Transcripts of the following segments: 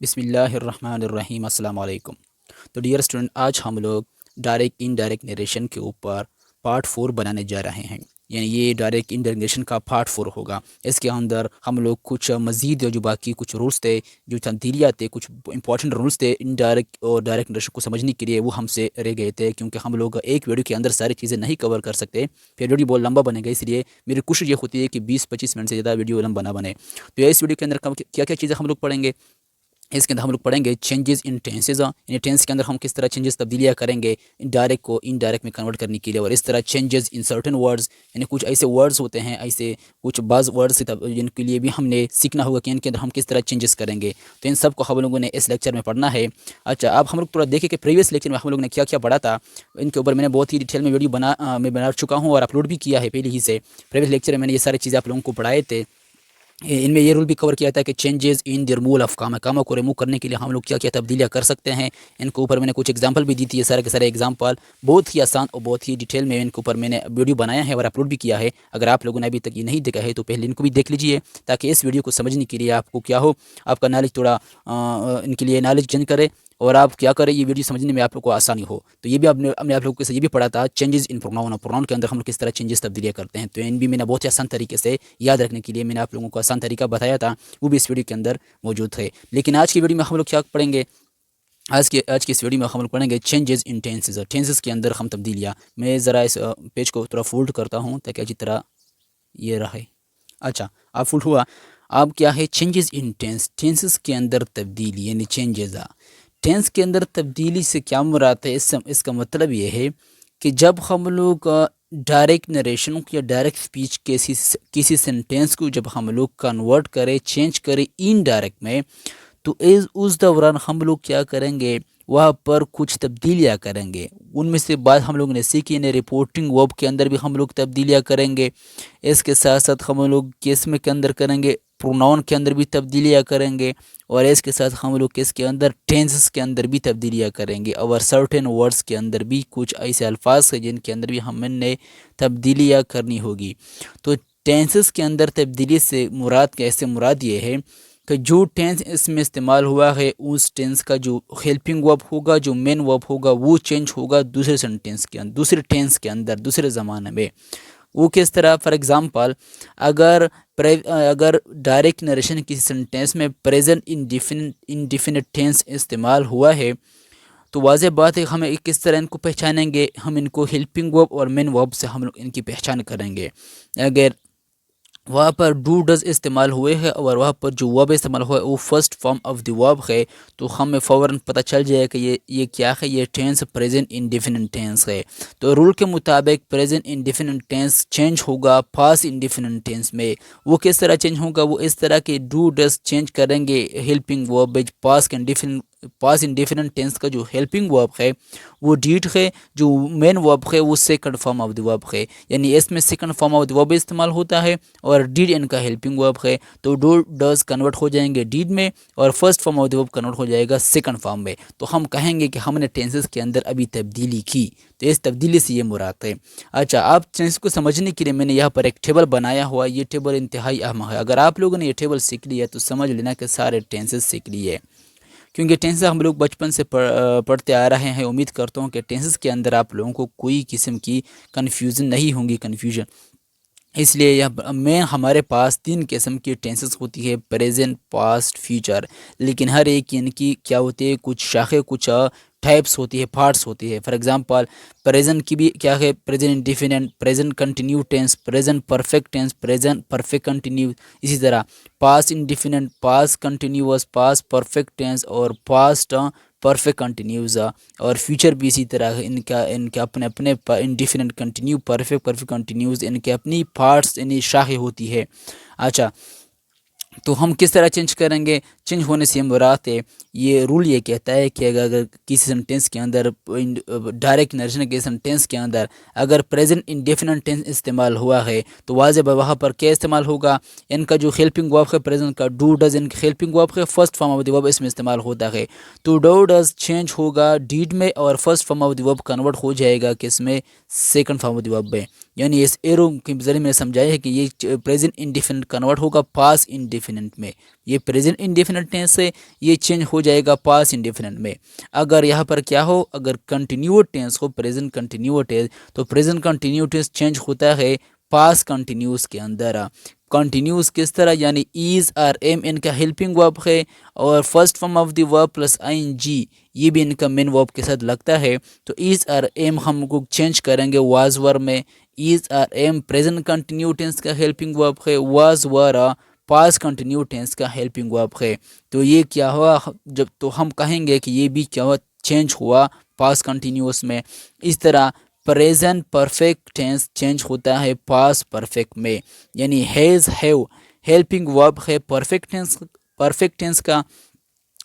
बिस्मिल्लाहिर्रहमानिर्रहीम अस्सलाम वालेकुम। तो डियर स्टूडेंट, आज हम लोग डायरेक्ट इनडायरेक्ट नरेशन के ऊपर पार्ट 4 बनाने जा रहे हैं। यानी ये डायरेक्ट इनडायरेक्ट नरेशन का पार्ट 4 होगा। इसके अंदर हम लोग कुछ मज़ीद जो बाकी कुछ रूल्स थे, जो तब्दीलियाँ थे, कुछ इंपॉर्टेंट रूल्स थे इनडायरेक्ट और डायरेक्ट नरेशन को समझने के लिए, वो हमसे रह गए थे, क्योंकि हम लोग एक वीडियो के अंदर सारी चीज़ें नहीं कवर कर सकते, फिर वीडियो बहुत लंबा बनेगा। इसलिए मेरी कोशिश ये होती है कि 20-25 मिनट से ज़्यादा वीडियो लंबा ना बने। तो इस वीडियो के अंदर क्या क्या चीज़ें हम लोग पढ़ेंगे, इसके अंदर हम लोग पढ़ेंगे चेंजेस इन टेंसेज। यानी टेंस के अंदर हम किस तरह चेंजेस तब्दीलियाँ करेंगे डायरेक्ट को इनडायरेक्ट में कन्वर्ट करने के लिए, और इस तरह चेंजेस इन सर्टेन वर्ड्स, यानी कुछ ऐसे वर्ड्स होते हैं, ऐसे कुछ बाज़ वर्ड्स जिनके लिए भी हमने सीखना होगा कि इनके अंदर हम किस तरह चेंजेस करेंगे। तो इन सब को हम लोगों ने इस लेक्चर में पढ़ना है। अच्छा, अब हम लोग थोड़ा देखें कि प्रीवियस लेक्चर में हम लोग ने क्या क्या पढ़ा था। इनके ऊपर मैंने बहुत ही डिटेल में वीडियो मैं बना चुका हूँ और अपलोड भी किया है पहले ही से। प्रीवियस लेक्चर में मैंने ये सारी चीज़ें आप लोगों को पढ़ाए थे। इनमें ये रूल भी कवर किया था कि changes in the removal of comma, comma को रिमूव करने के लिए हम लोग क्या क्या तब्दीलियाँ कर सकते हैं। इनके ऊपर मैंने कुछ एग्जांपल भी दी थी। ये सारे के सारे एग्जांपल बहुत ही आसान और बहुत ही डिटेल में इनके ऊपर मैंने वीडियो बनाया है और अपलोड भी किया है। अगर आप लोगों ने अभी तक ये नहीं देखा है तो पहले इनको भी देख लीजिए, ताकि इस वीडियो को समझने के लिए आपको क्या हो, आपका नॉलेज थोड़ा इनके लिए नॉलेज गेन करे और आप क्या करें, ये वीडियो समझने में आप लोग को आसानी हो। तो ये भी हमने आप लोगों के साथ ये भी पढ़ा था चेंजेस इन प्रोनाउन, प्रोनाउन के अंदर हम लोग किस तरह चेंजेस तब्दीलियाँ करते हैं। तो इन भी मैंने बहुत ही आसान तरीके से याद रखने के लिए मैंने आप लोगों को आसान तरीका बताया था, वो भी इस वीडियो के अंदर मौजूद थे। लेकिन आज की वीडियो में हम लोग क्या पढ़ेंगे, आज की इस वीडियो में हम लोग पढ़ेंगे चेंजेस इन टेंसेस। टेंसेस के अंदर हम तब्दीलियाँ, मैं ज़रा इस पेज को थोड़ा फोल्ड करता हूँ ताकि अच्छी तरह ये रहे। अच्छा, आप फुल हुआ। अब क्या है चेंजेस इन टेंस, टेंसेस के अंदर तब्दीली यानी चेंजेस। टेंस के अंदर तब्दीली से क्या मुराद है, इसका मतलब ये है कि जब हम लोग डायरेक्ट नरेशन या डायरेक्ट स्पीच किसी सेंटेंस को जब हम लोग कन्वर्ट करें, चेंज करें इनडायरेक्ट में, तो इस उस दौरान हम लोग क्या करेंगे, वहाँ पर कुछ तब्दीलियाँ करेंगे। उनमें से बात हम लोग ने सीखी ने रिपोर्टिंग वर्ब के अंदर भी हम लोग तब्दीलियाँ करेंगे। इसके साथ साथ हम लोग केस में के अंदर करेंगे, प्रोनाउन के अंदर भी तब्दीलियाँ करेंगे, और इसके साथ हम लोग किस के अंदर टेंसेस के अंदर भी तब्दीलियाँ करेंगे, और सर्टेन वर्ड्स के अंदर भी कुछ ऐसे अल्फाज हैं जिनके अंदर भी हमने तब्दीलियाँ करनी होगी। तो टेंसेस के अंदर तब्दीली से मुराद कैसे, मुराद ये है कि जो टेंस इसमें इस्तेमाल हुआ है उस टेंस का जो हेल्पिंग वर्ब होगा, जो मेन वर्ब होगा, वो चेंज होगा दूसरे सेंटेंस के अंदर, दूसरे टेंस के अंदर, दूसरे ज़माने में। वो किस तरह, फॉर एग्ज़ाम्पल अगर डायरेक्ट नरेशन किसी सेंटेंस में प्रेजेंट इंडिफिनिट टेंस इस्तेमाल हुआ है, तो वाज़ेह बात है हमें किस तरह इनको पहचानेंगे, हम इनको हेल्पिंग वर्ब और मेन वर्ब से हम लोग इनकी पहचान करेंगे। अगर वहाँ पर डू डज इस्तेमाल हुए हैं और वहाँ पर जो वर्ब इस्तेमाल हुआ है वो first form of the verb है, तो हमें फ़ौरन पता चल जाएगा कि ये क्या है, ये टेंस प्रेजेंट इंडेफिनिट टेंस है। तो रूल के मुताबिक प्रेजेंट इंडेफिनिट टेंस चेंज होगा पास्ट इंडेफिनिट टेंस में। वो किस तरह चेंज होगा, वो इस तरह के डू डज चेंज करेंगे helping verb, past indefinite tense का जो हेल्पिंग वर्ब है वो डीड है, जो मेन वर्ब है वो second form of the verb है। यानी इसमें second form of the verb इस्तेमाल होता है और डीड इनका हेल्पिंग वर्ब है, तो डू डज कन्वर्ट हो जाएंगे डीड में और first form of the verb convert हो जाएगा सेकंड फॉर्म में। तो हम कहेंगे कि हमने टेंसेस के अंदर अभी तब्दीली की, तो इस तब्दीली से ये मुराद है। अच्छा, आप टेंस को समझने के लिए मैंने यहाँ पर एक टेबल बनाया हुआ, ये टेबल इंतहाई अहम है। अगर आप लोगों ने ये टेबल सीख लिया तो समझ लेना कि सारे टेंसेस सीख लिए, क्योंकि टेंसेस हम लोग बचपन से पढ़ते आ रहे हैं। उम्मीद करता हूँ कि टेंसेस के अंदर आप लोगों को कोई किस्म की कन्फ्यूज़न नहीं होंगी, कन्फ्यूजन। इसलिए यह में हमारे पास 3 किस्म की टेंसेस होती है, प्रेजेंट, पास्ट, फ्यूचर। लेकिन हर एक इनकी क्या होती है, कुछ शाखे, कुछ टाइप्स होती है, पार्ट्स होती है। फॉर एग्जांपल प्रेजेंट की भी क्या है, present indefinite, present continue tense, present perfect tense, present perfect continue. इसी तरह past indefinite, past continuous, past perfect tense और पास्ट परफेक्ट कंटिन्यूज। और फ्यूचर भी इसी तरह है, इनका इनके अपने अपने indefinite, continue, perfect, perfect continues, इनके अपनी पार्ट्स यानी शाखें होती है। अच्छा, तो हम किस तरह चेंज करेंगे, चेंज होने से मुराद है, ये रूल ये कहता है कि अगर किसी सेंटेंस के अंदर डायरेक्ट नरेशन के सेंटेंस के अंदर अगर प्रेजेंट इंडेफिनिट टेंस इस्तेमाल हुआ है तो वाजिब वहाँ पर क्या इस्तेमाल होगा, इनका जो हेल्पिंग वर्ब है प्रेजेंट का डू डज, इनका हेल्पिंग वर्ब है first form of the verb इसमें इस्तेमाल होता है। तो डू डज चेंज होगा डीड में और first form of the verb convert हो जाएगा किसमें, second form of the verb में। यानी इस एरो के जरिए मैंने समझाया है कि ये प्रेजेंट इंडेफिनिट कन्वर्ट होगा पास्ट इंडेफिनिट में, ये प्रेजेंट इंडेफिनिट टेंस है, ये चेंज हो जाएगा पास इंडेफिनिट में। अगर यहाँ पर क्या हो, अगर कंटिन्यूअस टेंस हो, प्रेजेंट कंटिन्यूअस टेंस, तो प्रेजेंट कंटिन्यूअस टेंस चेंज होता है पास कंटिन्यूस के अंदर। कंटिन्यूस किस तरह, यानी इज आर एम इनका हेल्पिंग वर्ब है और first form of the verb plus ING ये भी इनका मेन वर्ब के साथ लगता है। तो इज आर एम हमको चेंज करेंगे वाज वर में। Is are am present continue tense का हेल्पिंग वर्ब है, was were past continue tense का हेल्पिंग वर्ब है। तो ये क्या हुआ, जब तो हम कहेंगे कि ये भी क्या हुआ, चेंज हुआ पास्ट कंटिन्यूस में। इस तरह प्रेजेंट परफेक्ट टेंस चेंज होता है पास्ट परफेक्ट में, यानी हैज़ हैव हेल्पिंग वर्ब है परफेक्ट टेंस का।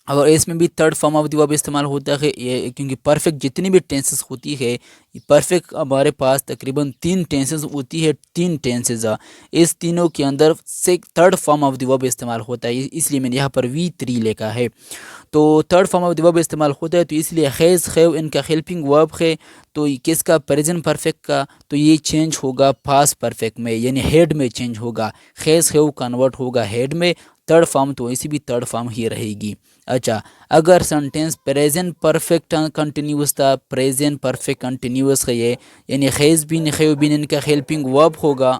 और इसमें भी third form of the verb इस्तेमाल होता है ये, क्योंकि परफेक्ट जितनी भी टेंसेस होती है, परफेक्ट हमारे पास तकरीबन 3 टेंसेस होती है, 3 टेंसेस। इस तीनों के अंदर से third form of the verb इस्तेमाल होता है, इसलिए मैंने यहाँ पर V3 लिखा है। तो third form of the verb इस्तेमाल होता है, तो इसलिए हैज़ हैव इनका हेल्पिंग वर्ब है। तो किसका, प्रेजेंट परफेक्ट का, तो ये चेंज होगा पास्ट परफेक्ट में, यानी हेड में चेंज होगा। हैज़ हैव कन्वर्ट होगा हेड में, थर्ड फॉर्म तो वैसे भी थर्ड फॉर्म ही रहेगी। अच्छा, अगर सेंटेंस प्रेजेंट परफेक्ट कंटिन्यूस था, प्रेजेंट परफेक्ट कंटिन्यूस है ये, यानी हैज़ बीन हैव बीन इनका हेल्पिंग वर्ब होगा,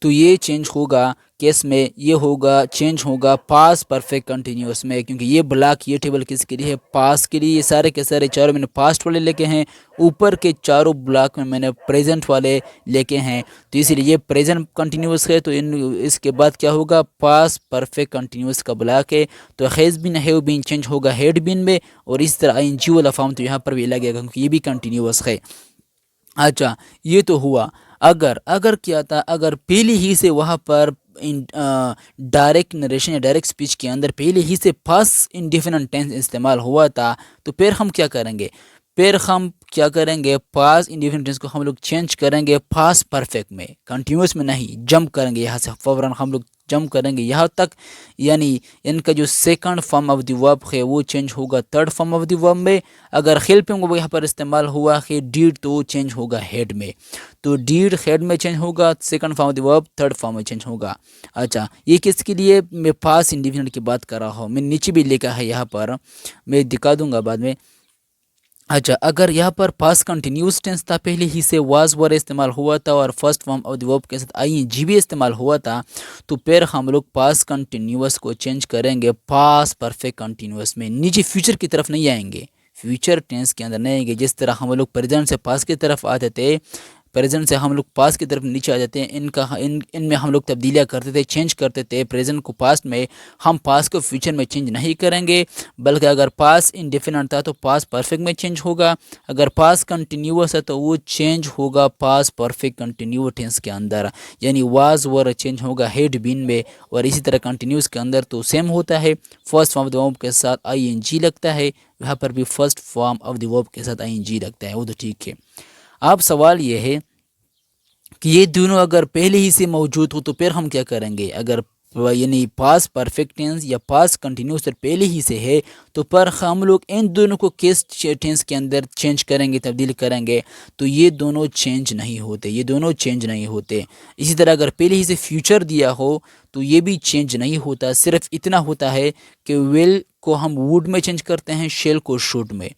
तो ये चेंज होगा केस में, ये होगा चेंज होगा पास परफेक्ट कंटिन्यूस में, क्योंकि ये ब्लॉक, ये टेबल किसके लिए है, पास के लिए। ये सारे के सारे चारों मैंने पास्ट वाले लेके हैं, ऊपर के चारों ब्लॉक में मैंने प्रेजेंट वाले लेके हैं। तो इसीलिए ये प्रेजेंट कंटिन्यूस है, तो इन इसके बाद क्या होगा, पास परफेक्ट कंटिन्यूस का ब्लॉक है। तो has been have been change होगा हेड बीन में, और इस तरह आईएनजी वाला फॉर्म तो यहाँ पर भी लगेगा क्योंकि ये भी कंटिन्यूस है। अच्छा, ये तो हुआ। अगर अगर क्या था, अगर पहले ही से वहाँ पर इन डायरेक्ट नरेशन या डायरेक्ट स्पीच के अंदर पहले ही से पास्ट इंडेफिनिट टेंस इस्तेमाल हुआ था, तो फिर हम क्या करेंगे, फिर हम क्या करेंगे, पास्ट इंडेफिनिट टेंस को हम लोग चेंज करेंगे पास्ट परफेक्ट में, कंटिन्यूस में नहीं, जंप करेंगे यहाँ से फौरन हम लोग जंप करेंगे यहाँ तक, यानी इनका जो second form of the verb है वो चेंज होगा third form of the verb में। अगर हेल्पिंग वर्ब यहाँ पर इस्तेमाल हुआ है डीड, तो चेंज होगा हेड में। तो डीड हेड में चेंज होगा, second form of the verb third form में चेंज होगा। अच्छा, ये किसके लिए, मैं पास्ट इंडेफिनिट की बात कर रहा हूँ, मैं नीचे भी लिखा है यहाँ पर, मैं दिखा दूंगा बाद में। अच्छा, अगर यहाँ पर पास्ट कंटिन्यूस टेंस था, पहले ही से वाज वर इस्तेमाल हुआ था और first form of the verb के साथ आईएनजी भी इस्तेमाल हुआ था, तो फिर हम लोग पास्ट कंटिन्यूस को चेंज करेंगे पास्ट परफेक्ट कंटिन्यूस में, नीचे फ्यूचर की तरफ नहीं आएंगे, फ्यूचर टेंस के अंदर नहीं आएंगे। जिस तरह हम लोग प्रेजेंट से पास्ट की तरफ आते थे, प्रेजेंट से हम लोग पास्ट की तरफ नीचे आ जाते हैं, इनमें हम लोग तब्दीलियाँ करते थे, चेंज करते थे प्रेजेंट को पास्ट में। हम पास्ट को फ्यूचर में चेंज नहीं करेंगे, बल्कि अगर पास्ट इंडेफिनिट था तो पास्ट परफेक्ट में चेंज होगा, अगर पास्ट कंटिन्यूअस है तो वो चेंज होगा पास्ट परफेक्ट कंटिन्यूअस टेंस के अंदर, यानी वाज वर चेंज होगा हेड बीन में। और इसी तरह कंटिन्यूस के अंदर तो सेम होता है, first form of the verb के साथ आईएनजी लगता है, यहाँ पर भी first form of the verb के साथ आईएनजी लगता है, वो तो ठीक है। अब सवाल ये है कि ये दोनों अगर पहले ही से मौजूद हो तो फिर हम क्या करेंगे, अगर यानी पास परफेक्ट टेंस या पास कंटिन्यूस पहले ही से है, तो पर हम लोग इन दोनों को किस टेंस के अंदर चेंज करेंगे, तब्दील करेंगे, तो ये दोनों चेंज नहीं होते, ये दोनों चेंज नहीं होते। इसी तरह अगर पहले ही से फ्यूचर दिया हो तो ये भी चेंज नहीं होता, सिर्फ इतना होता है कि विल को हम वुड में चेंज करते हैं, शेल को शुड में,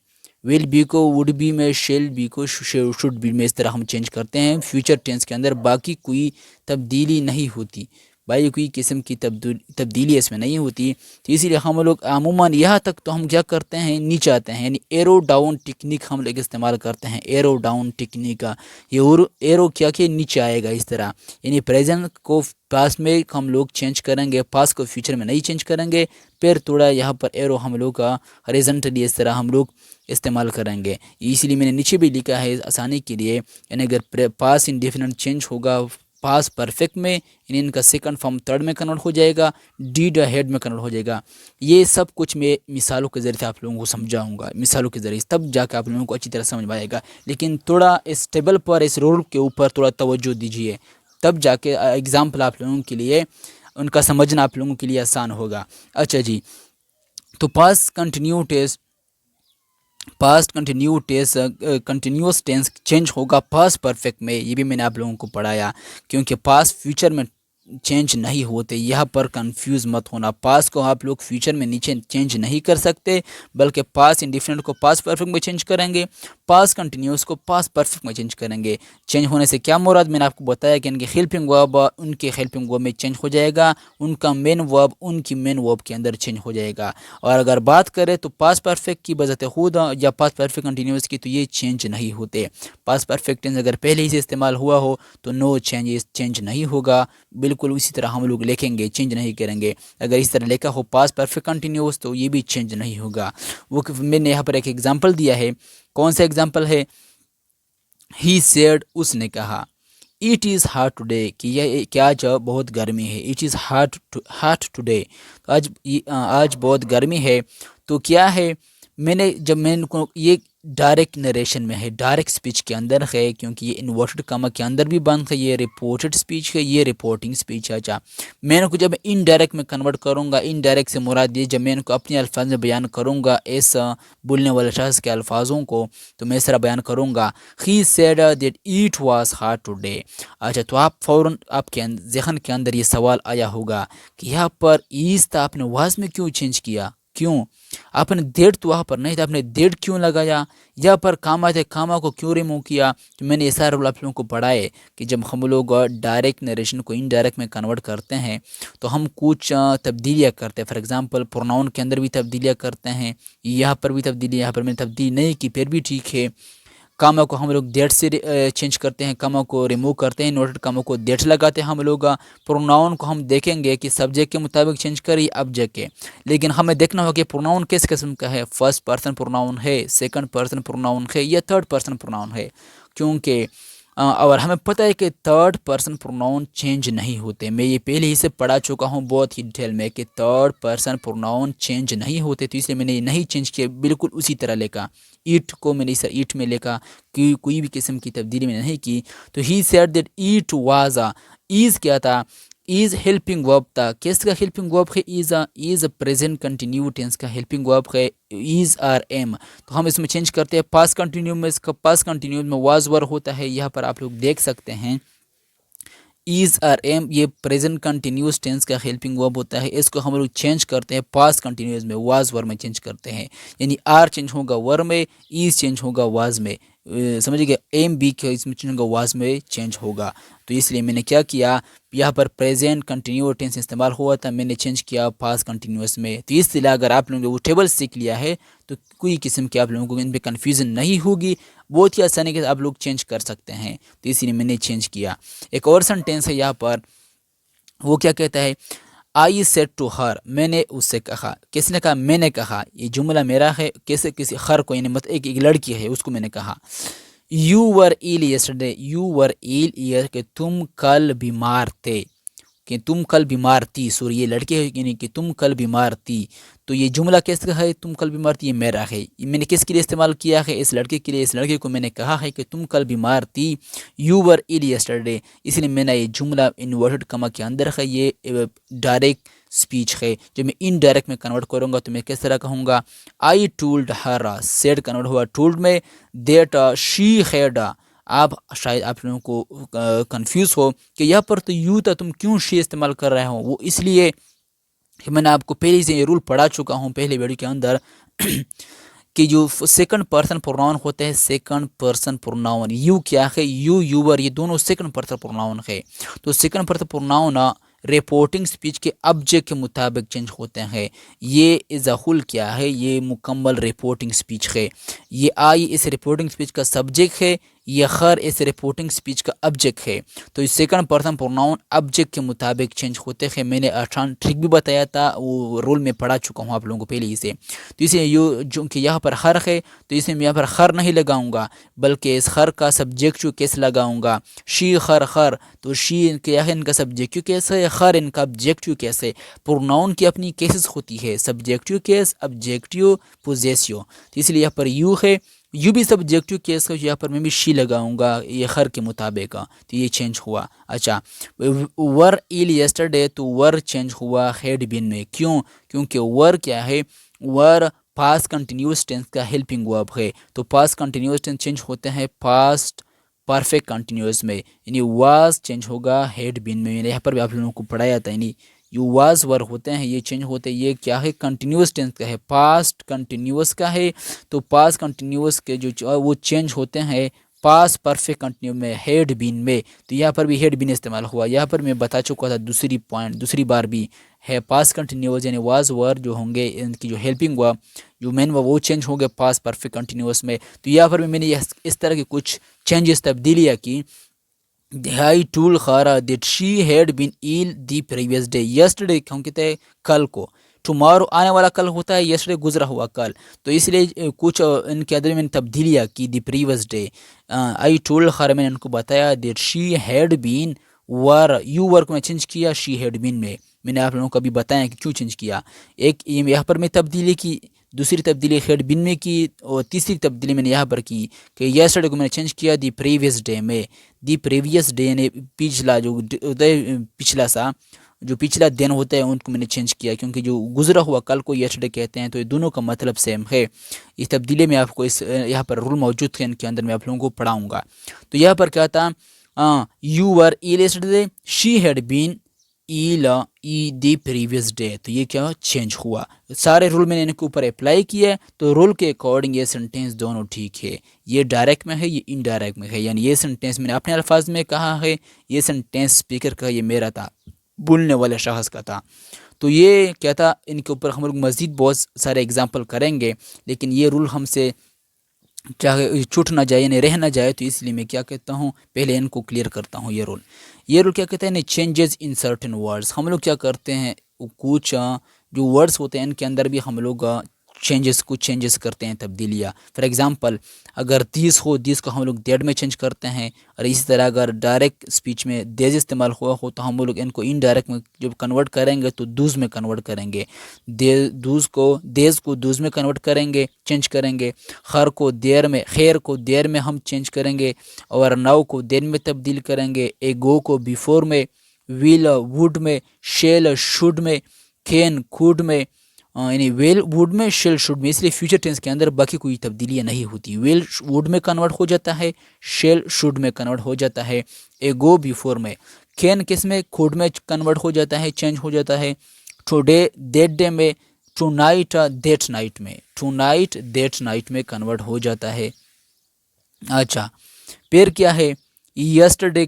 विल बी को वुड बी में, शेल बी को शुड बी में, इस तरह हम चेंज करते हैं फ्यूचर टेंस के अंदर। बाकी कोई तब्दीली नहीं होती, भाई कोई किस्म की तब्दीली इसमें नहीं होती। तो इसीलिए हम लोग अमूमन यहाँ तक तो हम क्या करते हैं, नीचे आते हैं, यानी एरो डाउन टेक्निक हम लोग इस्तेमाल करते हैं, एरो डाउन टेक्निक का ये एरो क्या कि नीचे आएगा इस तरह, यानी प्रेजेंट को पास्ट में हम लोग चेंज करेंगे, पास्ट को फ्यूचर में नहीं चेंज करेंगे। फिर थोड़ा यहाँ पर एरो हम लोग का हॉरिजॉन्टली इस तरह हम लोग इस्तेमाल करेंगे, इसलिए मैंने नीचे भी लिखा है आसानी के लिए, यानी अगर पास्ट इंडेफिनिट चेंज होगा पास्ट परफेक्ट में, यानी इनका सेकंड फॉर्म थर्ड में कन्वर्ट हो जाएगा, डीड हेड में कन्वर्ट हो जाएगा। ये सब कुछ मैं मिसालों के ज़रिए आप लोगों को समझाऊंगा, मिसालों के ज़रिए, तब जाकर आप लोगों को अच्छी तरह समझ में आएगा। लेकिन थोड़ा इस टेबल पर, इस रूल के ऊपर थोड़ा तवज्जो दीजिए, तब जाके एग्जाम्पल आप लोगों के लिए उनका समझना आप लोगों के लिए आसान होगा। अच्छा जी, तो पास्ट कंटिन्यूस टेंस चेंज होगा पास्ट परफेक्ट में, ये भी मैंने आप लोगों को पढ़ाया, क्योंकि पास्ट फ्यूचर में चेंज नहीं होते। यहाँ पर कंफ्यूज मत होना। पास को आप लोग फ्यूचर में नीचे चेंज नहीं कर सकते, बल्कि पास इंडिफिनिट को पास परफेक्ट में चेंज करेंगे, पास कंटिन्यूस को पास परफेक्ट में चेंज करेंगे। चेंज होने से क्या मुराद, मैंने आपको बताया कि इनके हेल्पिंग वर्ब उनके हेल्पिंग वर्ब में चेंज हो जाएगा, उनका मेन वर्ब उनकी मेन वर्ब के अंदर चेंज हो जाएगा। और अगर बात करें तो पास परफेक्ट की बजाते खुद या पास परफेक्ट कंटिन्यूस की, तो ये चेंज नहीं होते। पास परफेक्ट टेंस अगर पहले ही से इस्तेमाल हुआ हो तो नो चेंजेस, चेंज नहीं होगा। बिल्कुल उसी तरह हम लोग लिखेंगे, चेंज नहीं करेंगे। अगर इस तरह लिखा हो पास परफेक्ट कंटिन्यूस तो ये भी चेंज नहीं होगा। वो मैंने यहाँ पर एक एग्जांपल दिया है। कौन सा एग्जांपल है? ही सेड, उसने कहा। इट इज़ हॉट टुडे, कि यह क्या आज बहुत गर्मी है। इट इज़ हॉट टुडे, आज बहुत गर्मी है। तो क्या है, मैंने को ये डायरेक्ट नरेशन में है, डायरेक्ट स्पीच के अंदर है, क्योंकि ये इन्वर्टेड कमा के अंदर भी बंद है। ये रिपोर्टेड स्पीच है, ये रिपोर्टिंग स्पीच है। अच्छा, मैं इनको जब इनडायरेक्ट में कन्वर्ट करूँगा, इनडायरेक्ट से मुराद ये जब मैं इनको अपने अल्फाज में बयान करूँगा इस बोलने वाले शख्स के अल्फाजों को, तो मैं इस तरह बयान करूँगा, he said that it was hot today. अच्छा, तो आप फ़ौरन आपके ज़हन के अंदर ये सवाल आया होगा कि यहाँ पर ईज था, आपने वाज में क्यों चेंज किया? क्यों? आपने डेट तो वहाँ पर नहीं था, आपने डेट क्यों लगाया? यहाँ पर कामा थे, कामा को क्यों रिमूव किया? तो मैंने ये सारे रूल आप लोगों को पढ़ाए कि जब हम लोग डायरेक्ट नरेशन को इनडायरेक्ट में कन्वर्ट करते हैं तो हम कुछ तब्दीलियाँ करते हैं। फॉर एग्जांपल प्रोनाउन के अंदर भी तब्दीलियाँ करते हैं, यहाँ पर भी तब्दीली, यहाँ पर मैंने तब्दीली नहीं की फिर भी ठीक है। कामा को हम लोग डेट से चेंज करते हैं, कामा को रिमूव करते हैं, नोटेड कामा को डेट लगाते हैं हम लोग। प्रोनाउन को हम देखेंगे कि सब्जेक्ट के मुताबिक चेंज करिए ऑब्जेक्ट के, लेकिन हमें देखना होगा कि प्रोनाउन किस किस्म का है, फर्स्ट पर्सन प्रोनाउन है, सेकंड पर्सन प्रोनाउन है या थर्ड पर्सन प्रोनाउन है। क्योंकि और हमें पता है कि थर्ड पर्सन प्रोनाउन चेंज नहीं होते। मैं ये पहले ही से पढ़ा चुका हूँ बहुत ही डिटेल में कि थर्ड पर्सन प्रोनाउन चेंज नहीं होते, तो इसलिए मैंने ये नहीं चेंज किया, बिल्कुल उसी तरह लिखा। ईट को मैंने इस ईट में लिखा कि कोई भी किस्म की तब्दीली मैंने नहीं की। तो he said that it was is क्या था? इज़ हेल्पिंग वर्ब था। किसका हेल्पिंग वर्ब है? इज़ प्रेजेंट कंटिन्यू टेंस का हेल्पिंग वर्ब है इज़ आर एम। तो हम इसमें चेंज करते हैं पास्ट कंटिन्यू में, इसका पास्ट कंटिन्यू में वाज वर होता है। यहाँ पर आप लोग देख सकते हैं इज़ आर एम, ये प्रेजेंट कंटिन्यूस टेंस का हेल्पिंग वर्ब होता है। इसको हम लोग चेंज करते हैं पास्ट कंटिन्यूस में, वाज वर में चेंज करते हैं। यानी आर चेंज होगा वर में, इज़ चेंज होगा वाज में, समझिए एम बी के इसमें चेंज होगा वाज में चेंज होगा। तो इसलिए मैंने क्या किया, यहाँ पर प्रेजेंट कंटिन्यूस टेंस इस्तेमाल हुआ था, मैंने चेंज किया पास्ट कंटिन्यूस में। तो इसलिए अगर आप लोगों ने वो टेबल सीख लिया है तो कोई किस्म के आप लोगों को इन पर कन्फ्यूज़न नहीं होगी, बहुत ही आसानी के आप लोग चेंज कर सकते हैं। तो इसलिए मैंने चेंज किया। एक और सेंटेंस है यहाँ पर, वो क्या कहता है, आई सेड टू हर, मैंने उससे कहा। किसने कहा? मैंने कहा। ये जुमला मेरा है, कैसे किसी हर को, यानी मतलब एक लड़की है उसको मैंने कहा। You were ill yesterday, you were ill year, कि तुम कल बीमार थे, कि तुम कल बीमार थी। सॉरी, ये लड़के है, यानी कि तुम कल बीमार थी। तो ये जुमला किसका है? तुम कल बीमार थी, ये मेरा है। ये मैंने किसके लिए इस्तेमाल किया है? इस लड़के के लिए। इस लड़के को मैंने कहा है कि तुम कल बीमार थी, यू वर इल यस्टरडे। इसलिए मैंने ये जुमला इन्वर्टेड कमा के अंदर है, ये डायरेक्ट स्पीच है। जब मैं इनडायरेक्ट में कन्वर्ट करूँगा तो मैं किस तरह कहूँगा? I told her, said convert हुआ टोल्ड में, दैट शी हैड। आप शायद आप लोगों को कंफ्यूज हो कि यहाँ पर तो यू था, तुम क्यों शी इस्तेमाल कर रहे हो? वो इसलिए कि मैंने आपको पहले से ये रूल पढ़ा चुका हूँ पहले वीडियो के अंदर कि जो सेकंड पर्सन प्रोनाउन होते हैं, सेकंड पर्सन प्रोनाउन, यू क्या है, यू यूवर, ये दोनों सेकंड पर्सन प्रोनाउन है। तो second person pronoun reporting speech के ऑब्जेक्ट के मुताबिक चेंज होते हैं। ये इज़ाहुल क्या है? ये मुकम्मल रिपोर्टिंग स्पीच है। ये आई इस रिपोर्टिंग स्पीच का सब्जेक्ट है, ये खर इस रिपोर्टिंग स्पीच का ऑब्जेक्ट है। तो इस सेकंड पर्सन प्रोनाउन ऑब्जेक्ट के मुताबिक चेंज होते हैं। मैंने आसान ट्रिक भी बताया था, वो रोल में पढ़ा चुका हूँ आप लोगों को पहले ही से। तो इसे यो जो कि यहाँ पर खर है, तो इसे मैं यहाँ पर खर नहीं लगाऊंगा, बल्कि इस खर का सब्जेक्टिव केस लगाऊंगा। शी खर खर, तो शी क्या है इनका सब्जेक्टिव केस है, खर इनका ऑब्जेक्टिव केस है। प्रोनाउन की अपनी केसेस होती है, सब्जेक्टिव केस, ऑब्जेक्टिव, पोजेसिव। तो इसलिए यहाँ पर यू है, यू भी सब्जेक्टिव केस है, यहाँ पर मैं भी शी लगाऊंगा ये खर के मुताबिक। तो ये चेंज हुआ। अच्छा, वर इल यस्टरडे, तो वर चेंज हुआ हेड बिन में। क्यों? क्योंकि वर क्या है, वर पास्ट कंटिन्यूस टेंस का हेल्पिंग वर्ब है। तो पास्ट कंटिन्यूस टेंस चेंज होते हैं पास्ट परफेक्ट कंटिन्यूस में, यानी वाज चेंज होगा हैड बीन में। मैंने यहाँ पर भी आप लोगों को पढ़ाया था, यानी यू वाज वर होते हैं, ये चेंज होते हैं। ये क्या है, कंटिन्यूस टेंस का है, पास्ट कंटिन्यूस का है। तो पास्ट कंटिन्यूस के जो वो चेंज होते हैं पास्ट परफेक्ट कंटिन्यू में, हैड बीन में। तो यहाँ पर भी हैड बीन इस्तेमाल हुआ। यहाँ पर मैं बता चुका था दूसरी बार भी है, पास्ट कंटिन्यूस यानी वाज वर जो होंगे इनकी जो हेल्पिंग हुआ जो मेन हुआ वो चेंज हो गया पास्ट परफेक्ट कंटिन्यूस में। तो यहाँ पर भी मैंने इस तरह की कुछ चेंजेस तब्दीलियाँ की। I told Khara that she had been ill the previous day. Yesterday हम कहते हैं कल को, टुमारो आने वाला कल होता है, yesterday गुजरा हुआ कल। तो इसलिए कुछ इनके अंदर मैंने तब्दीलियाँ की the previous day. I told खैर मैंने उनको बताया that she had been were, you work में चेंज किया, शी हैड बीन में मैंने आप लोगों को अभी बताया कि क्यों चेंज किया। एक यहाँ पर मैं तब्दीली की, दूसरी तब्दीली हैड बीन में की, और तीसरी तब्दीली मैंने यहाँ पर की कि यस्टरडे को मैंने चेंज किया दी प्रीवियस डे में। दी प्रीवियस डे ने पिछला जो पिछला सा जो पिछला दिन होता है उनको मैंने चेंज किया, क्योंकि जो गुजरा हुआ कल को यस्टरडे कहते हैं। तो ये दोनों का मतलब सेम है। इस तब्दीली में आपको इस यहाँ पर रूल मौजूद है, इनके अंदर मैं आप लोगों को पढ़ाऊँगा। तो यहाँ पर क्या था, you were ill yesterday, she had been ill the previous day. तो ये क्या चेंज हुआ। सारे रूल मैंने इनके ऊपर अप्लाई किया, तो रूल के अकॉर्डिंग ये सेंटेंस दोनों ठीक है। ये डायरेक्ट में है, ये इनडायरेक्ट में है। यानी ये सेंटेंस मैंने अपने अल्फाज में कहा है, ये सेंटेंस स्पीकर का, ये मेरा था, बोलने वाले शख्स का था। तो ये क्या था, इनके ऊपर हम लोग मज़ीद बहुत सारे एग्जाम्पल करेंगे, लेकिन ये रूल हमसे चाहे छूट ना जाए यानी रह ना जाए, तो इसलिए मैं क्या कहता हूँ, पहले इनको क्लियर करता हूँ। ये रूल क्या कहते हैं, चेंजेस इन सर्टेन वर्ड्स। हम लोग क्या करते हैं, कुछ जो वर्ड्स होते हैं इनके अंदर भी हम लोग कुछ चेंजेस करते हैं, तब्दीलियाँ। फॉर एग्जांपल अगर दिस हो, दिस को हम लोग डेड में चेंज करते हैं। और इसी तरह अगर डायरेक्ट स्पीच में देज इस्तेमाल हुआ हो तो हम लोग इनको इनडायरेक्ट में जब कन्वर्ट करेंगे तो दूज में कन्वर्ट करेंगे। देज को दूज में कन्वर्ट करेंगे, चेंज करेंगे। खैर को देर में हम चेंज करेंगे, और नाउ को देन में तब्दील करेंगे। गो को बिफोर में, विल वुड में, शेल शुड में, कैन कुड में, यानी वेल वुड में, शेल शुड में। इसलिए फ्यूचर टेंस के अंदर बाकी कोई तब्दीलियाँ नहीं होती। वेल वुड में कन्वर्ट हो जाता है, शेल शुड में कन्वर्ट हो जाता है। गो बिफोर में, कैन किस में, कुड में कन्वर्ट हो जाता है, चेंज हो जाता है। टुडे दैट डे में, टू नाइट दैट नाइट में, टू नाइट दैट नाइट में कन्वर्ट हो जाता है। अच्छा, फिर क्या है, यस्टरडे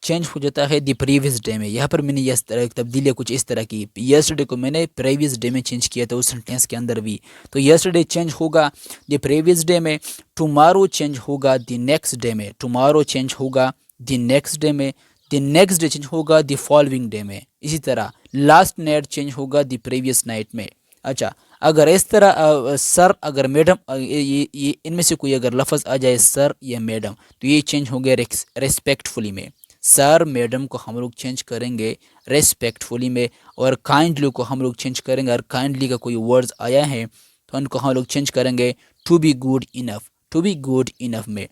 चेंज हो जाता है द प्रीवियस डे में। यहाँ पर मैंने इस तरह की तब्दीलियाँ कुछ इस तरह की, यस्टरडे को मैंने प्रीवियस डे में चेंज किया था उस सेंटेंस के अंदर भी। तो यस्टरडे चेंज होगा द प्रीवियस डे में, टुमारो चेंज होगा द नेक्स्ट डे में, टुमारो चेंज होगा द नेक्स्ट डे में, द नेक्स्ट डे चेंज होगा द फॉलोइंग डे में। इसी तरह लास्ट नाइट चेंज होगा द प्रीवियस नाइट में। अच्छा, अगर इस तरह सर, अगर मैडम, ये इनमें से कोई अगर लफ्ज़ आ जाए सर या मैडम, तो ये चेंज हो गया रेस्पेक्टफुली में। सर मैडम को हम लोग चेंज करेंगे रेस्पेक्टफुली में, और काइंडली को हम लोग चेंज करेंगे। अगर काइंडली का कोई वर्ड्स आया है तो उनको हम लोग चेंज करेंगे to be good enough, to be good enough में।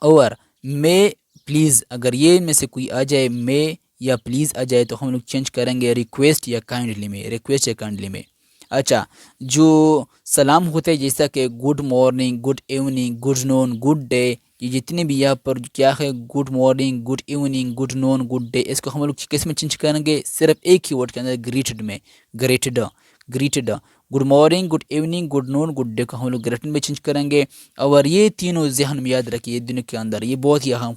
और मे प्लीज़, अगर ये में से कोई आ जाए, मे या प्लीज़ आ जाए, तो हम लोग चेंज करेंगे रिक्वेस्ट या काइंडली में, रिक्वेस्ट या काइंडली में। अच्छा, जो सलाम होते हैं जैसा कि good morning, good evening, good noon, good day, ये जितने भी यहाँ पर क्या है, good morning, good evening, good noon, good day, इसको हम लोग किस में चेंज करेंगे, सिर्फ एक ही वर्ड के अंदर, ग्रीटेड में, greeted, greeted. Good morning, good evening, good noon, good day को हम लोग ग्रेटेड में चेंज करेंगे। और ये तीनों जहन में याद रखिए दिन के अंदर, ये बहुत ही अहम,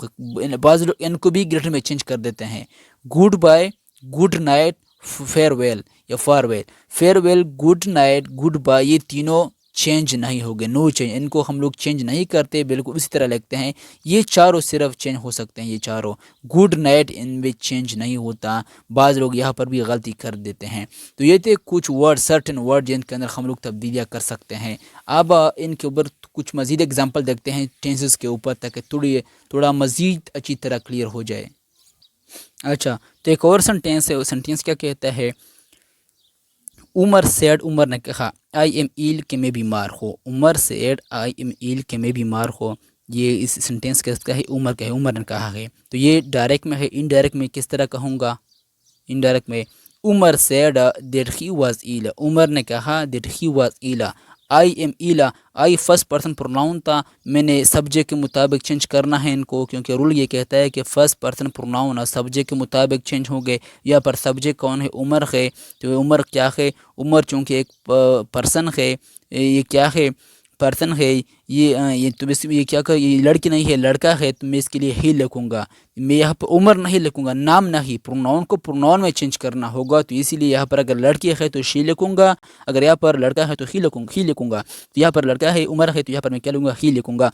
बाज़ लोग इनको भी ग्रेटेड में चेंज कर देते हैं। Good bye, good night, farewell या farewell, farewell, good night, good bye, ये तीनों चेंज नहीं होंगे, नो चेंज, इनको हम लोग चेंज नहीं करते, बिल्कुल उसी तरह लिखते हैं। ये चारों सिर्फ चेंज हो सकते हैं, ये चारों। गुड नाइट इनमें चेंज नहीं होता, बाज़ लोग यहाँ पर भी गलती कर देते हैं। तो ये थे कुछ वर्ड, सर्टेन वर्ड जिनके अंदर हम लोग तब्दीलियाँ कर सकते हैं। अब इनके ऊपर कुछ मज़ीद एग्जाम्पल देखते हैं टेंसेस के ऊपर, ताकि थोड़ा मज़ीद अच्छी तरह क्लियर हो जाए। अच्छा, तो एक और सेंटेंस है, वो सेंटेंस क्या कहता है, उमर सेड, उमर ने कहा, आई एम इल कि मैं बीमार हो। Umar said I am ill कि मैं बीमार हो, ये इस सेंटेंस का है, उमर का है, उमर ने कहा है। तो ये डायरेक्ट में है। इनडायरेक्ट में किस तरह कहूँगा, इनडायरेक्ट में Umar said that he was ill, Umar ने कहा that he was ill, I am ill, I first person pronoun था, मैंने सब्जेक्ट के मुताबिक चेंज करना है इनको, क्योंकि रूल ये कहता है कि फ़र्स्ट पर्सन प्रोनाउन सब्जेक्ट के मुताबिक चेंज होंगे। यहाँ पर सब्जेक्ट कौन है? उमर है, तो उमर क्या है? उमर चूँकि एक पर्सन है, ये क्या है? पर्सन है। ये तो इसमें ये क्या कर, ये लड़की नहीं है, लड़का है, तो मैं इसके लिए ही लिखूँगा। मैं यहाँ पर उम्र नहीं लिखूँगा, नाम नहीं, प्रोनाउन को प्रोनाउन में चेंज करना होगा, तो इसीलिए यहाँ पर अगर लड़की है तो शी लिखूँगा, अगर यहाँ पर लड़का है तो ही लिखूँगा। तो यहाँ पर लड़का है, उम्र है, तो यहाँ पर मैं क्या लूँगा? ही लिखूँगा।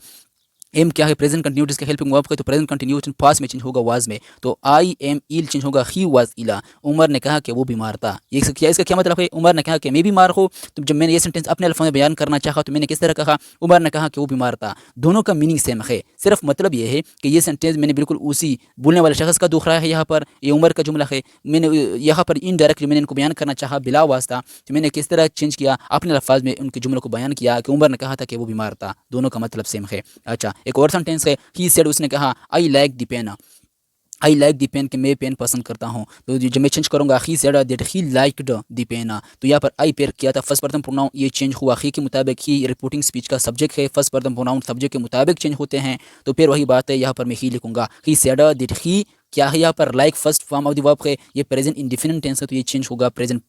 एम क्या है? प्रेजेंट कंटिन्यूस का हेल्पिंग वर्ब है, तो प्रेजेंट कंटिन्यूस पास में चेंज होगा वाज में, तो आई एम इल चेंज होगा ही वाज इला। उमर ने कहा कि वो बीमार था। ये इसका क्या मतलब है? उमर ने कहा कि मैं बीमार हूँ। तो जब मैंने ये सेंटेंस अपने अल्फाज में बयान करना चाहा तो मैंने किस तरह कहा? उमर ने कहा कि वो बीमार था। दोनों का मीनिंग सेम है, सिर्फ मतलब ये है कि ये सेंटेंस मैंने बिल्कुल उसी बोलने वाले शख्स का दोहराया है। यहाँ पर ये उमर का जुमला है, मैंने यहाँ पर इनडायरेक्टली मैंने इनको बयान करना चाहा बिला वास्ता, तो मैंने किस तरह चेंज किया? अपने अल्फाज में उनके जुमलों को बयान किया कि उमर ने कहा था कि वो बीमार था। दोनों का मतलब सेम है। अच्छा, एक और सेंटेंस है, ही सेड, उसने कहा I like the pen, I like the pen, कि मैं पेन पसंद करता हूँ। तो जब मैं चेंज करूँगा he said that he liked the pen, तो यहाँ पर आई पेयर किया था फर्स्ट पर्सन प्रोनाउन, ये चेंज हुआ ही के मुताबिक। ही रिपोर्टिंग स्पीच का सब्जेक्ट है, फर्स्ट पर्सन प्रोनाउन सब्जेक्ट के मुताबिक चेंज होते हैं, तो फिर वही बात है, यहाँ पर मैं ही लिखूँगा। ही सेड दैट ही क्या है? यहाँ पर like first form of the verb है, ये प्रेजेंट इंडिफिनिट टेंस है, तो ये चेंज होगा प्रेजेंट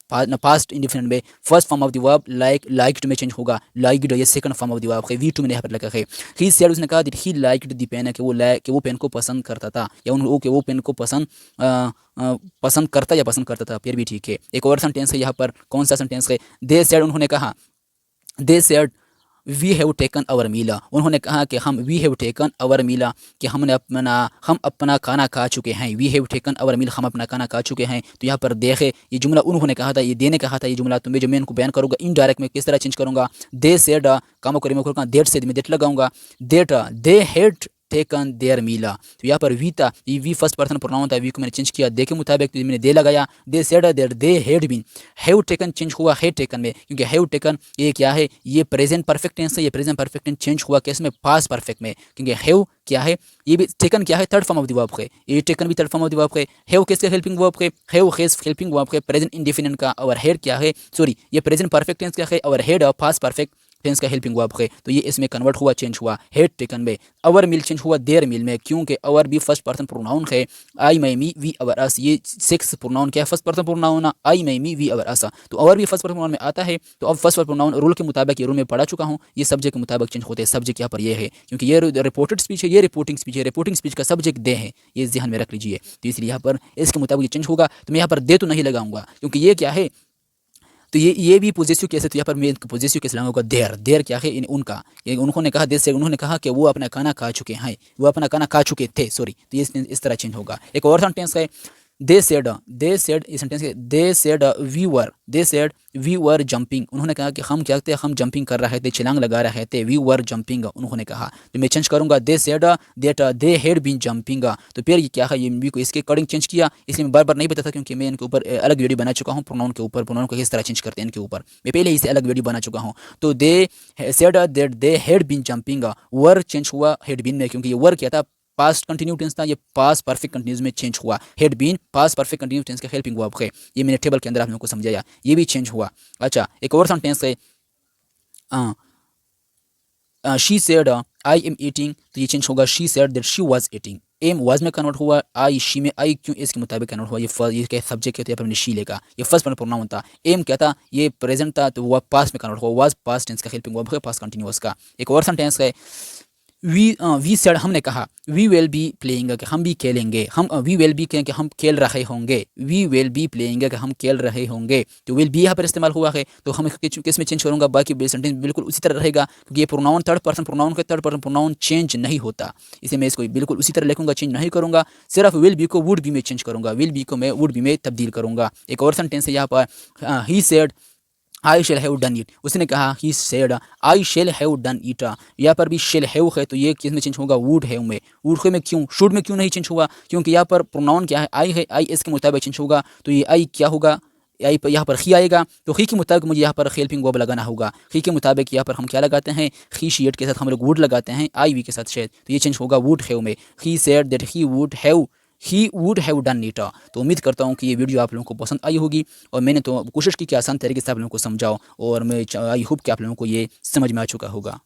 पास्ट इंडिफिनिट में। First form of the verb like, liked में चेंज होगा लाइक्ड, ये second form of the verb है, वी टू मैंने यहाँ पर लिखा है। ही सेड, उसने कहा that he liked the pen, कि वो पेन को पसंद करता था, या वो पेन को पसंद करता या पसंद करता था, फिर भी ठीक है। एक और सेंटेंस है यहाँ पर, कौन सा सेंटेंस है? दे सेड, उन्होंने कहा, they said we have taken our meal, उन्होंने कहा कि we have taken our meal, कि हम अपना खाना खा चुके हैं। We have taken our meal, हम अपना खाना खा चुके हैं। तो यहाँ पर देखे, ये जुमला उन्होंने कहा था, ये देने कहा था, ये जुमला तो मैं इनको बयान करूँगा इनडायरेक्ट में किस तरह चेंज करूँगा? दे सेड, काम करें मैं देट से मैं देट लगाऊंगा, that they had taken their meal. तो यहाँ पर वी था, ये वी फर्स्ट पर्सन प्रोनाउन था, वी को मैंने चेंज किया दे के मुताबिक, तो मैंने दे लगाया। They said that they had been, have taken change हुआ हैड टेकन में, क्योंकि हैव टेकन ये क्या है? ये प्रेजेंट परफेक्ट टेंस है, ये प्रेजेंट परफेक्ट टेंस चेंज हुआ किस में? पास्ट परफेक्ट में, क्योंकि हैव क्या है? ये भी टेकन क्या है? Third form of the verb है, ये टेकन भी third form of the verb है। हैव किसका हेल्पिंग वर्ब है? हैव हैज हेल्पिंग वर्ब है प्रेजेंट इंडेफिनिट का, और हैड क्या है? सॉरी, ये प्रेजेंट परफेक्ट टेंस का है, और हैड पास्ट परफेक्ट टेंस का हेल्पिंग वर्ब है, तो ये इसमें कन्वर्ट हुआ, चेंज हुआ हैड टेकन में। अवर मिल चेंज हुआ देयर मिल में, क्योंकि अवर भी फर्स्ट पर्सन प्रोनाउन है। आई माई मी वी अवर अस, ये सिक्स प्रोनाउन क्या है? First person pronoun. I my me we our us, तो अवर भी फर्स्ट पर्सन प्रोनाउन में आता है। तो अब फर्स्ट पर्सन प्रोनाउन रूल के मुताबिक, ये रूल में पढ़ा चुका हूँ, ये सब्जेक्ट के मुताबिक चेंज होते हैं। सब्जेक्ट यहाँ पर ये है, क्योंकि ये रिपोर्टेड स्पीच है, ये रिपोर्टिंग स्पीच है, रिपोर्टिंग स्पीच का सब्जेक्ट दे है, ये ध्यान में रख लीजिए। तो इसलिए यहाँ पर इसके मुताबिक चेंज होगा। तो मैं यहाँ पर दे तो नहीं लगाऊंगा, क्योंकि ये क्या है? तो ये भी पॉजिटिव केस है, तो यहाँ पर मैं पॉजिटिव केस लगाऊंगा देर। देर क्या है? उनका, उन्होंने कहा, देर से उन्होंने कहा कि वो अपना खाना खा चुके हैं, वो अपना खाना खा चुके थे, सॉरी। तो ये इस तरह चेंज होगा। एक और सेंटेंस है, दे सेड इस सेंटेंस है, they said we were jumping, उन्होंने कहा कि हम क्या थे? हम जंपिंग कर रहे थे, छलांग लगा रहे थे। वी वर जंपिंग उन्होंने कहा, तो मैं चेंज करूंगा they said that they had been jumping. तो फिर ये क्या है? ये वी को इसके अकॉर्डिंग चेंज किया, इसलिए मैं बार बार नहीं बताता, क्योंकि मैं इनके ऊपर अलग वीडियो बना चुका हूँ, प्रोनाउन के ऊपर, प्रोनाउन को किस तरह चेंज करते हैं इनके ऊपर मैं पहले ही से अलग वीडियो बना चुका हूँ। तो they said that they had been jumping, were change हुआ हैड बीन में, क्योंकि ये वर क्या था? पास्ट कंटिन्यू टेंस था, ये पास्ट परफेक्ट कंटिन्यूस में चेंज हुआ। Had been past perfect continue tense का हेल्पिंग वर्ब है, ये मैंने टेबल के अंदर आप लोगों को समझाया, ये भी चेंज हुआ। अच्छा, एक और सेंटेंस है, she said I am eating, तो ये चेंज होगा she said that she was eating. Am was में कन्वर्ट हुआ, आई शी में, आई क्यों इसके मुताबिक कन्वर्ट हुआ। ये क्या सब्जेक्ट है, तो यहाँ पर मैंने शी लेगा, ये फर्स्ट पर्सन प्रोनाउन था। एम क्या था? ये प्रेजेंट था, तो वह पास्ट में कन्वर्ट हुआ, वाज पास्ट टेंस का हेल्पिंग वर्ब है, पास्ट कंटिन्यूअस का। एक और सेंटेंस है, वी सेड, हमने कहा, वी विल बी प्लेइंग, कि हम भी खेलेंगे। हम वी विल बी कहें कि हम खेल रहे होंगे, वी विल बी प्लेइंग कि हम खेल रहे होंगे। तो विल बी यहाँ पर इस्तेमाल हुआ है, तो हम किस में चेंज करूँगा? बाकी सेंटेंस बिल्कुल उसी तरह रहेगा, क्योंकि ये प्रोनाउन थर्ड पर्सन प्रोनाउन के, थर्ड पर्सन प्रोनाउन चेंज नहीं होता, इसे मैं इसको बिल्कुल उसी तरह लिखूंगा, चेंज नहीं करूँगा। सिर्फ विल बी को वुड बी में चेंज करूँगा, विल बी को मैं वुड बी में तब्दील करूँगा। एक और सेंटेंस है यहाँ पर, he said I shall have done it, उसने कहा, he said I shall have done it, यहाँ पर भी शेल हैव है, तो ये किस में चेंज होगा? वुड हैव में। वुड हैव में क्यों? शुड में क्यों नहीं चेंज हुआ? क्योंकि यहाँ पर प्रोनाउन क्या है? आई है, आई इसके मुताबिक चेंज होगा, तो ये आई क्या होगा? आई पर यहाँ पर ही आएगा, तो ही के मुताबिक मुझे यहाँ पर हेल्पिंग वर्ब लगाना होगा। ही के मुताबिक यहाँ पर हम क्या लगाते हैं? ही शेड के साथ हम लोग वुड लगाते हैं, आई वी के साथ शेड, तो ये चेंज होगा वुड हैव में। ही said that he would have, he would have done it. तो उम्मीद करता हूँ कि ये वीडियो आप लोगों को पसंद आई होगी, और मैंने तो कोशिश की कि आसान तरीके से आप लोगों को समझाओ, और मैं आई होप कि आप लोगों को ये समझ में आ चुका होगा।